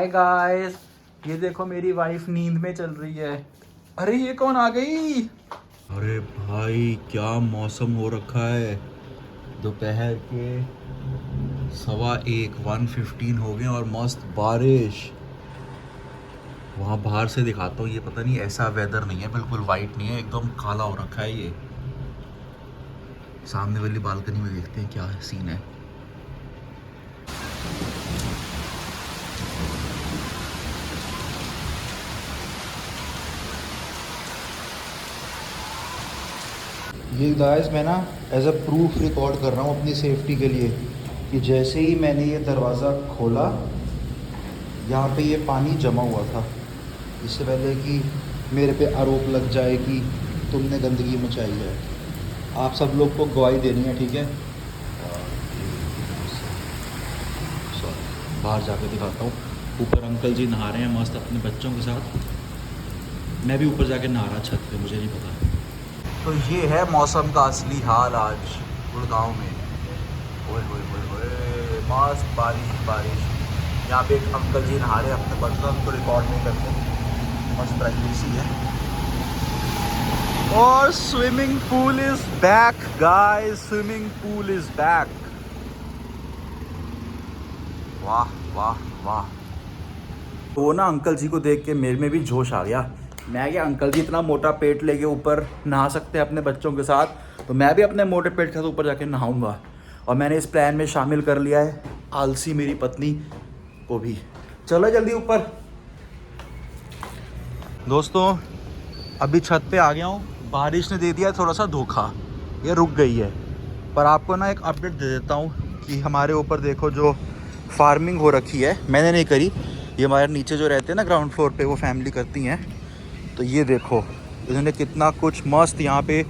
Hi guys, ये देखो मेरी वाइफ नींद में चल रही है। अरे ये कौन आ गई? अरे भाई क्या मौसम हो रखा है। दोपहर के 1:15 हो गए और मस्त बारिश। वहाँ बाहर से दिखाता हूँ, ये पता नहीं ऐसा वेदर नहीं है, बिल्कुल वाइट नहीं है, एकदम काला हो रखा है। ये सामने वाली बालकनी में देखते हैं क्या सीन है। ये गाइस मैं ना एज अ प्रूफ रिकॉर्ड कर रहा हूँ अपनी सेफ्टी के लिए कि जैसे ही मैंने ये दरवाज़ा खोला यहाँ पे ये पानी जमा हुआ था। इससे पहले कि मेरे पे आरोप लग जाए कि तुमने गंदगी मचाई है, आप सब लोग को गवाही देनी है, ठीक है? बाहर जाके दिखाता हूँ। ऊपर अंकल जी नहा रहे हैं मस्त अपने बच्चों के साथ। मैं भी ऊपर जाके नहा रहा छत पे, मुझे नहीं पता। तो ये है मौसम का असली हाल आज गुड़गांव में। ओए होए होए होए, मस्त बारिश बारिश। यहाँ पे एक अंकल जी नहा रहे हैं अपने बच्चों को रिकॉर्ड नहीं करते, मस्त प्राइवेसी है। और swimming pool is back guys, swimming pool is back. वाह वाह वाह। तो ना अंकल जी को देख के मेरे में भी जोश आ गया। मैं क्या, अंकल जी इतना मोटा पेट लेके ऊपर नहा सकते हैं अपने बच्चों के साथ, तो मैं भी अपने मोटे पेट के साथ ऊपर जाके नहाऊंगा। और मैंने इस प्लान में शामिल कर लिया है आलसी मेरी पत्नी को भी। चलो जल्दी ऊपर। दोस्तों अभी छत पे आ गया हूँ। बारिश ने दे दिया थोड़ा सा धोखा, ये रुक गई है। पर आपको ना एक अपडेट दे देता हूँ कि हमारे ऊपर देखो जो फार्मिंग हो रखी है, मैंने नहीं करी, ये हमारे नीचे जो रहते हैं ना ग्राउंड फ्लोर पे, वो फैमिली करती हैं। तो ये देखो इन्होंने कितना कुछ मस्त यहाँ पे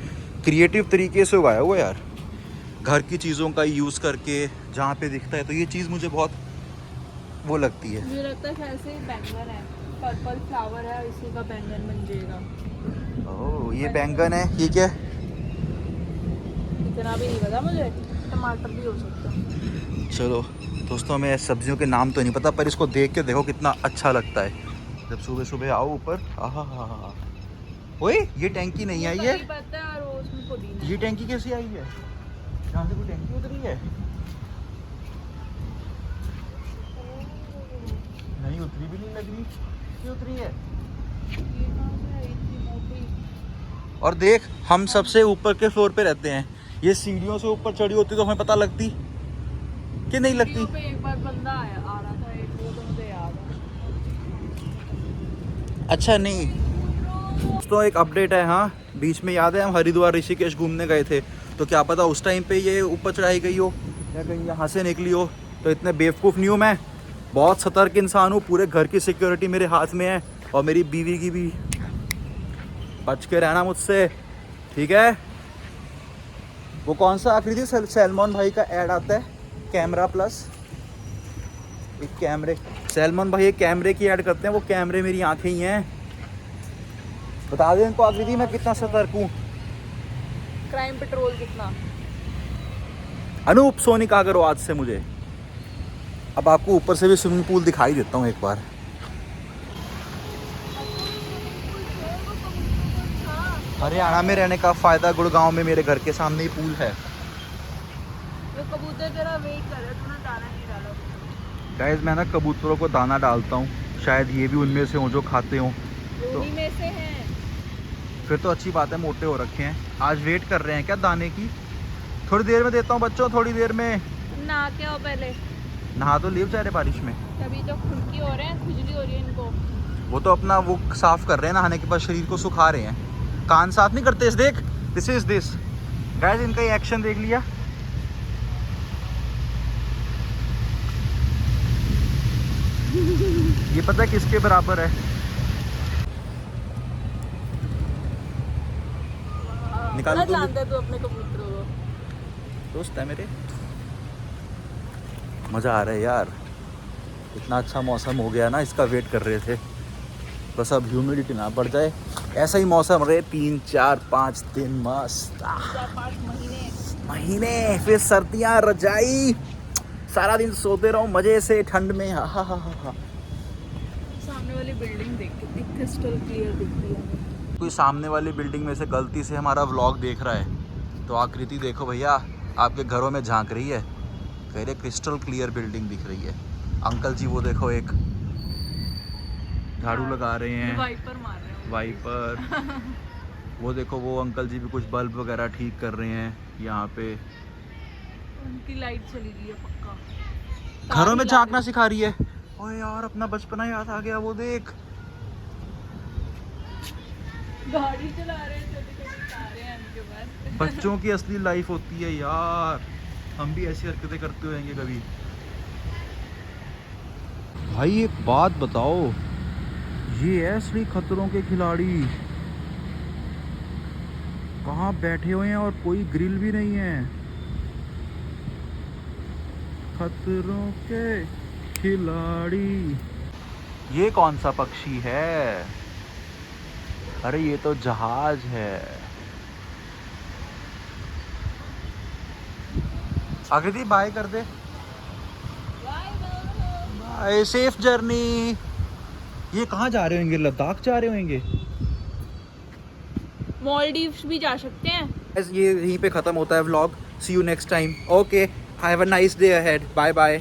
क्रिएटिव तरीके से उगाया हुआ है यार, घर की चीज़ों का यूज़ करके जहाँ पे दिखता है। तो ये चीज़ मुझे बहुत वो लगती है। मुझे लगता है ऐसे बैंगन है, पर्पल फ्लावर है, इसी का बैंगन बन जाएगा। ओह ये बैंगन है, ठीक है। इतना भी नहीं पता मुझे, टमाटर भी हो सकता है। चलो दोस्तों, हमें सब्जियों के नाम तो नहीं पता, पर इसको देख के देखो कितना अच्छा लगता है जब सुबह सुबह आओ ऊपर। आहा हा हा। ओए ये टैंकी नहीं आई है, पता है, और उसमें पुदीना। ये टैंकी कैसी आई है? यहाँ से कोई टैंकी उतरी है? नहीं उतरी भी नहीं लग रही, क्यों उतरी है? ये कहाँ से आई इतनी मोटी? और देख हम सबसे ऊपर के फ्लोर पे रहते हैं, ये सीढ़ियों से ऊपर चढ़ी होती तो हमें पता लगती कि नहीं लगती। सीढ़ियों पे एक बार बंदा आया आ रहा था, एक वो तो मुझे याद है। अच्छा नहीं दोस्तों, एक अपडेट है। हाँ बीच में याद है हम हरिद्वार ऋषिकेश घूमने गए थे, तो क्या पता उस टाइम पे ये ऊपर चढ़ाई गई हो या कहीं यहाँ से निकली हो। तो इतने बेवकूफ़ नहीं हूँ मैं, बहुत सतर्क इंसान हूँ। पूरे घर की सिक्योरिटी मेरे हाथ में है और मेरी बीवी की भी। बच के रहना मुझसे, ठीक है? वो कौन सा आखिरी थी सलमान भाई का ऐड आता है, कैमरा प्लस, एक कैमरे, सलमान भाई एक कैमरे की ऐड करते हैं, वो कैमरे मेरी आंखें ही हैं। बता दें इनको आखिरी मैं कितना सतर्क हूँ। क्राइम पेट्रोल कितना? अनूप सोनी कहा करो आज से मुझे। अब आपको ऊपर से भी स्विमिंग पूल दिखाई देता हूँ एक बार। हरियाणा में रहने का फ़ायदा, गुड़गांव में मेरे घर के सामने ही पूल है। वो कबूतर जरा वेट कर रहे, तूने दाना नहीं डाला। गाइस मैं ना कबूतरों को दाना डालता हूँ, शायद ये भी उनमें से हों जो खाते हों। तो उन्हीं में से हैं। फिर तो अच्छी बात है, मोटे हो रखे हैं। आज वेट कर रहे हैं क्या दाने की? थोड़ी देर में देता हूँ बच्चों, थोड़ी देर में। नहा के आओ पहले। नहा तो लीव जा रहे बारिश में। तभी तो खुजली हो रहे हैं, खुजली हो रही है इनको। वो तो अपना वो साफ कर रहे हैं, नहाने के बाद शरीर को सुखा रहे हैं। कान साफ नहीं करते इस, देख दिस इज दिस गाइस, इनका ये एक्शन देख लिया। ये पता है किसके बराबर है? निकालो तो जानते तू अपने कबूतरों को। दोस्त है मेरे। मज़ा आ रहा है यार, इतना अच्छा मौसम हो गया ना, इसका वेट कर रहे थे। बस अब ह्यूमिडिटी ना बढ़ जाए, ऐसा ही मौसम रहे 3 4 5 दिन मस्त। 4-5 महीने फिर सर्दियाँ, रजाई, सारा दिन सोते रहो मज़े से ठंड में। हा हा हा हा। सामने वाली बिल्डिंग देख कितनी क्रिस्टल क्लियर दिख रही है। कोई सामने वाली बिल्डिंग में से गलती से हमारा व्लॉग देख रहा है तो आकृति देखो भैया, आपके घरों में झांक रही है, कह रहे क्रिस्टल क्लियर बिल्डिंग दिख रही है। अंकल जी वो देखो एक झाड़ू लगा रहे हैं, वाइपर मार रहे हैं वाइपर। वो देखो वो अंकल जी भी कुछ बल्ब वगैरह ठीक कर रहे हैं यहाँ पे। उनकी लाइट चली गई है पक्का। घरों में झांकना सिखा रही है। ओए यार अपना बचपना याद आ गया, वो देख गाड़ी चला रहे हैं, छोटे छोटे कारें हैं उनके पास। बच्चों की असली लाइफ होती है यार, हम भी ऐसी हरकतें करते होंगे कभी। भाई एक बात बताओ, ये है असली खतरों के खिलाड़ी, कहाँ बैठे हुए हैं और कोई ग्रिल भी नहीं है। खतरों के खिलाड़ी। ये कौन सा पक्षी है? अरे ये तो जहाज है। आकृति बाय कर दे। Bye, safe journey. ये कहाँ जा रहे होंगे? लद्दाख जा रहे होंगे। मालदीव्स भी जा सकते हैं। ये यहीं पे खत्म होता है vlog. See you next time. Okay, have a nice day ahead. Bye bye.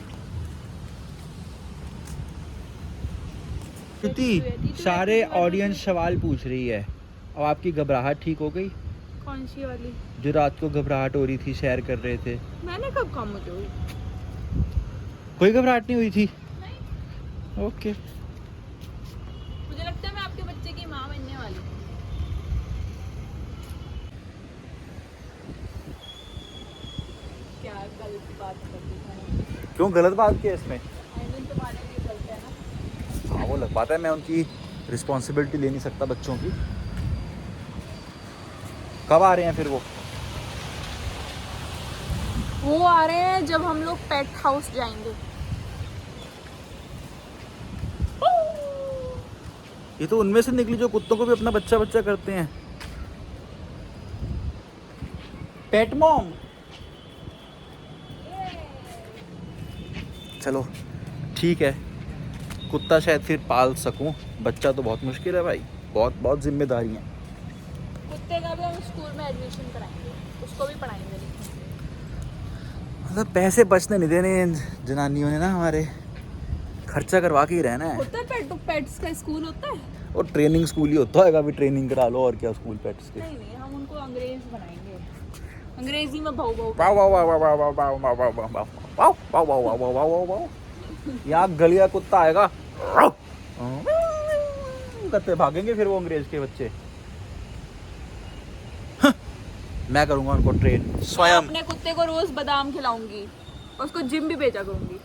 Kriti, सारे ऑडियंस सवाल पूछ रही है, अब आपकी घबराहट ठीक हो गई? कौन सी वाली? जो रात को घबराहट हो रही थी, शेयर कर रहे थे। मैंने कब कम मुझे हुई? कोई घबराहट नहीं हुई थी? नहीं। ओके। मुझे लगता है मैं आपके बच्चे की माँ बनने वाली हूँ। क्या गलत बात कर दी मैंने? क्यों गलत बात की है इसमें? आइंदन तुम्हारे लिए गलत है ना। हाँ वो लग पाता है, मैं उनकी रिस्पॉन्सिबिलिटी ले नहीं सकता बच्चों की। कब आ रहे हैं फिर वो आ रहे हैं जब हम लोग पेट हाउस जाएंगे। ये तो उनमें से निकली जो कुत्तों को भी अपना बच्चा बच्चा करते हैं। पेट मॉम। चलो ठीक है, कुत्ता शायद फिर पाल सकूं, बच्चा तो बहुत मुश्किल है भाई, बहुत बहुत जिम्मेदारी हैं। कुत्ते का भी हम स्कूल में एडमिशन कराएंगे, उसको भी पढ़ाएंगे। मतलब पैसे बचने नहीं देने इन जनानियों ने ना, हमारे खर्चा करवा के ही रहना है। होता है पेट्स का स्कूल होता है। और ट्रेनिंग स्कूल ही होता है, अभी ट्रेनिंग करा लो और क्या स्कूल पेट्स के। नहीं नहीं, हम उनको अंग्रेज बनाएंगे, अंग्रेजी में भाव भाव। वाव वाव वाव वाव वाव वाव वाव वाव वाव वाव वाव वाव वाव वाव वाव वाव। यहाँ गलिया कुत्ता आएगा करते भागेंगे फिर वो अंग्रेज के बच्चे। मैं करूंगा उनको ट्रेन स्वयं। अपने कुत्ते को रोज बादाम खिलाऊंगी और उसको जिम भी भेजा करूंगी।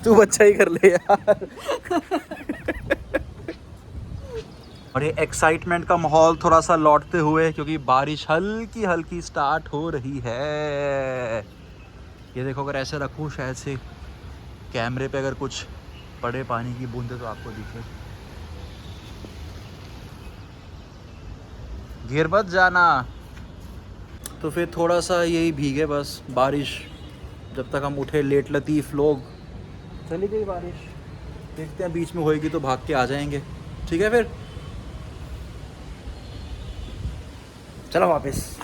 तू बच्चा ही कर ले यार। और ये एक्साइटमेंट का माहौल थोड़ा सा लौटते हुए, क्योंकि बारिश हल्की हल्की स्टार्ट हो रही है। ये देखो, अगर ऐसे रखूँ शायद से कैमरे पे अगर कुछ पड़े पानी की बूंदे तो आपको दिखे। गिर मत जाना। तो फिर थोड़ा सा यही भीगे बस, बारिश जब तक हम उठे लेट लतीफ़ लोग। चली गई बारिश, देखते हैं बीच में होएगी तो भाग के आ जाएंगे। ठीक है फिर चलो वापस।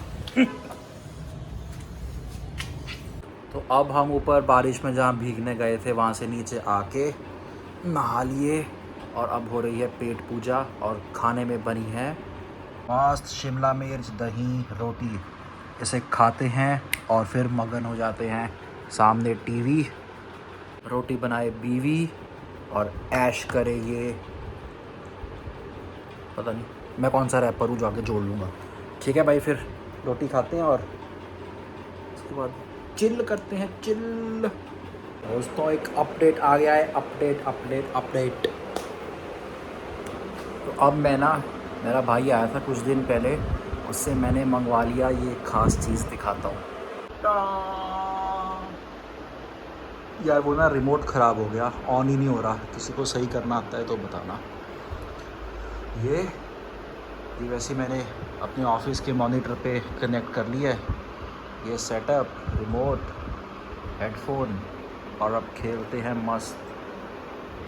तो अब हम ऊपर बारिश में जहाँ भीगने गए थे वहाँ से नीचे आके नहा लिए, और अब हो रही है पेट पूजा। और खाने में बनी है मस्त शिमला मिर्च दही रोटी। इसे खाते हैं और फिर मगन हो जाते हैं। सामने टीवी, रोटी बनाए बीवी और ऐश करे ये, पता नहीं मैं कौन सा रैपर हूँ जो आगे जोड़ लूँगा। ठीक है भाई, फिर रोटी खाते हैं और उसके बाद चिल करते हैं, चिल। दोस्तों एक अपडेट आ गया है, अपडेट। तो अब मैं ना, मेरा भाई आया था कुछ दिन पहले, उससे मैंने मंगवा लिया ये ख़ास चीज़, दिखाता हूँ यार। वो ना रिमोट ख़राब हो गया, ऑन ही नहीं हो रहा। किसी को सही करना आता है तो बताना। ये वैसे मैंने अपने ऑफिस के मॉनिटर पे कनेक्ट कर लिया है। ये सेटअप, रिमोट, हेडफोन, और अब खेलते हैं मस्त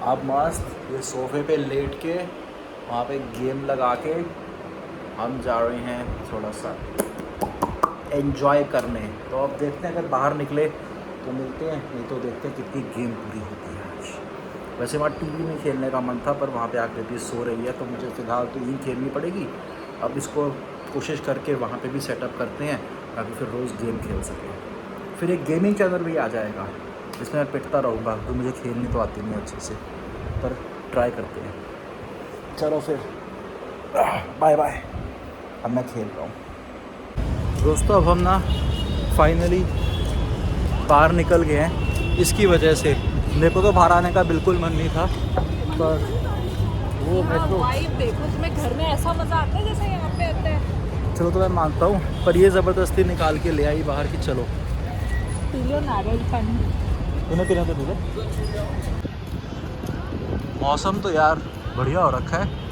अब मस्त ये सोफे पे लेट के वहाँ पे गेम लगा के हम जा रहे हैं थोड़ा सा एंजॉय करने। तो अब देखते हैं अगर बाहर निकले तो मिलते हैं, नहीं तो देखते हैं कितनी गेम पूरी होती है आज। वैसे वहाँ टीवी में खेलने का मन था पर वहाँ पे आकृति सो रही है तो मुझे फ़िलहाल तो यही खेलनी पड़ेगी। अब इसको कोशिश करके वहाँ पे भी सेटअप करते हैं ताकि फिर रोज़ गेम खेल सकें। फिर एक गेमिंग चैनल भी आ जाएगा जिसमें मैं पिटता रहूँगा, तो मुझे खेलनी तो आती नहीं अच्छे से, पर ट्राई करते हैं। चलो फिर बाय बाय, अब मैं खेल रहा हूँ। दोस्तों अब हम ना फाइनली बाहर निकल गए हैं। इसकी वजह से मेरे को तो बाहर आने का बिल्कुल मन नहीं था, पर वो मेट्रो वाइब देखो, तुम्हें घर में ऐसा मज़ा आता है जैसे यहाँ पे आता है। चलो तो मैं मानता हूँ, पर ये ज़बरदस्ती निकाल के ले आई बाहर की। चलो पी लो नारियल पानी। तुम्हें पीना तो पी लो। मौसम तो यार बढ़िया हो रखा है।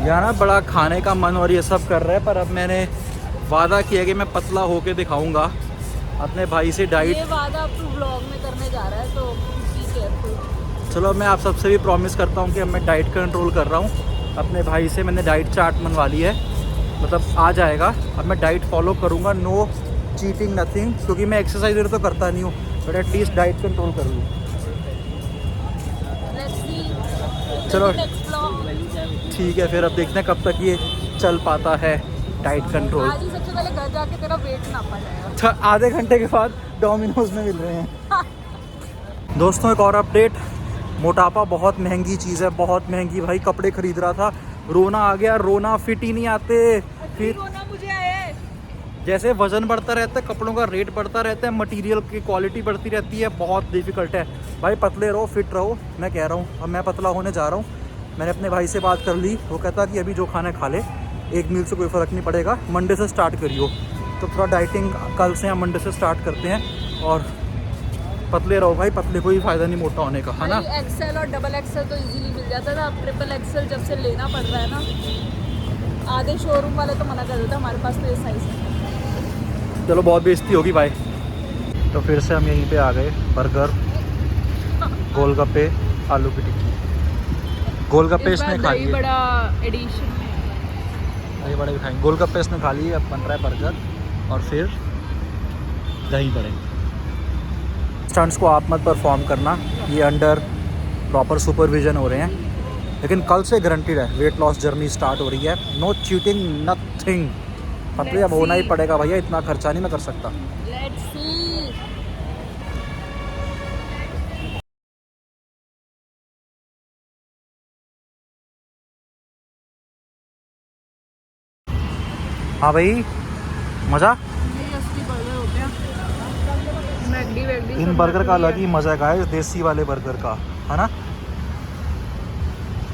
यहाँ ना बड़ा खाने का मन और ये सब कर रहा है, पर अब मैंने वादा किया कि मैं पतला होके दिखाऊंगा अपने भाई से डाइट। ये वादा अब तू व्लॉग में करने जा रहा है तो बी केयरफुल। चलो मैं आप सबसे भी प्रॉमिस करता हूँ कि अब मैं डाइट कंट्रोल कर रहा हूँ अपने भाई से। मैंने डाइट चार्ट मनवा ली है, मतलब आ जाएगा। अब मैं डाइट फॉलो करूँगा, नो चीटिंग नथिंग, क्योंकि मैं एक्सरसाइज तो करता नहीं हूँ, बट एटलीस्ट डाइट कंट्रोल कर लूँ। चलो ठीक है, फिर अब देखते हैं कब तक ये चल पाता है डाइट कंट्रोल। आज ही सबसे पहले घर जाके तेरा वेट नापा जाएगा। आधे घंटे के बाद डोमिनोज में मिल रहे हैं। दोस्तों एक और अपडेट, मोटापा बहुत महंगी चीज़ है, बहुत महंगी। भाई कपड़े खरीद रहा था, रोना आ गया। रोना फिट ही नहीं आते। फिर रोना मुझे आया है। जैसे वजन बढ़ता रहता है, कपड़ों का रेट बढ़ता रहता है, मटेरियल की क्वालिटी बढ़ती रहती है, बहुत डिफिकल्ट है। भाई पतले रहो, फिट रहो, मैं कह रहा हूँ। अब मैं पतला होने जा रहा हूँ। मैंने अपने भाई से बात कर ली, वो कहता कि अभी जो खाना खा ले, एक मील से कोई फ़र्क नहीं पड़ेगा, मंडे से स्टार्ट करियो। तो थोड़ा डाइटिंग कल से या मंडे से स्टार्ट करते हैं। और पतले रहो भाई, पतले कोई फ़ायदा नहीं मोटा होने का, है ना। एक्सेल और डबल एक्सेल तो इजीली मिल जाता था, अब ट्रिपल एक्सेल जब से लेना पड़ रहा है ना, आधे शोरूम वाले तो मना कर देते हमारे पास तो ये साइज़ है। चलो बहुत बेइज्जती होगी भाई। तो फिर से हम यहीं पे आ गए, बर्गर, गोलगप्पे, आलू की टिक्की। गोलगप्पे इसने खा लिए, बड़ा एडिशन दही बड़े भी खाएंगे। गोलगप्पे इसने खा लिए, अब बन रहा है बर्गर और फिर दही बड़े। स्टंट्स को आप मत परफॉर्म करना, ये अंडर प्रॉपर सुपरविजन हो रहे हैं। लेकिन कल से गारंटीड है, वेट लॉस जर्नी स्टार्ट हो रही है। No cheating, nothing. पतले अब होना ही पड़ेगा भैया, इतना खर्चा नहीं मैं कर सकता। Let's see. हाँ भाई, मज़ा। ये असली बर्गर होते हैं। मैगडी वैगडी इन सब बर्गर का नकली अलग ही मज़ा है गाइस, देसी वाले बर्गर का, है ना।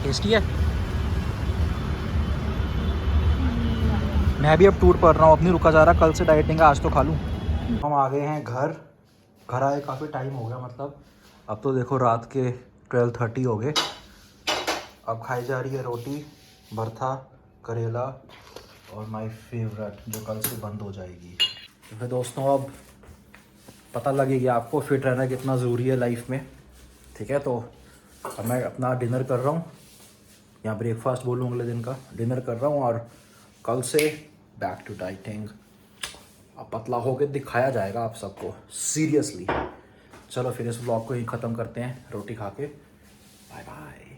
टेस्टी है। मैं भी अब टूट पड़ रहा हूँ, अपनी रुका जा रहा, कल से डाइटिंग है, आज तो खा लूँ। हम आ गए हैं घर आए काफ़ी टाइम हो गया, मतलब अब तो देखो रात के 12:30 हो गए। अब खाई जा रही है रोटी, भरथा, करेला और माय फेवरेट जो कल से बंद हो जाएगी। तो फिर दोस्तों अब पता लगेगी आपको फिट रहना कितना ज़रूरी है लाइफ में, ठीक है। तो अब मैं अपना डिनर कर रहा हूँ, या ब्रेकफास्ट बोलूँ अगले दिन का, डिनर कर रहा हूँ और कल से बैक टू डाइटिंग। अब पतला होकर दिखाया जाएगा आप सबको, सीरियसली। चलो फिर इस व्लॉग को ही ख़त्म करते हैं रोटी खा के। Bye bye.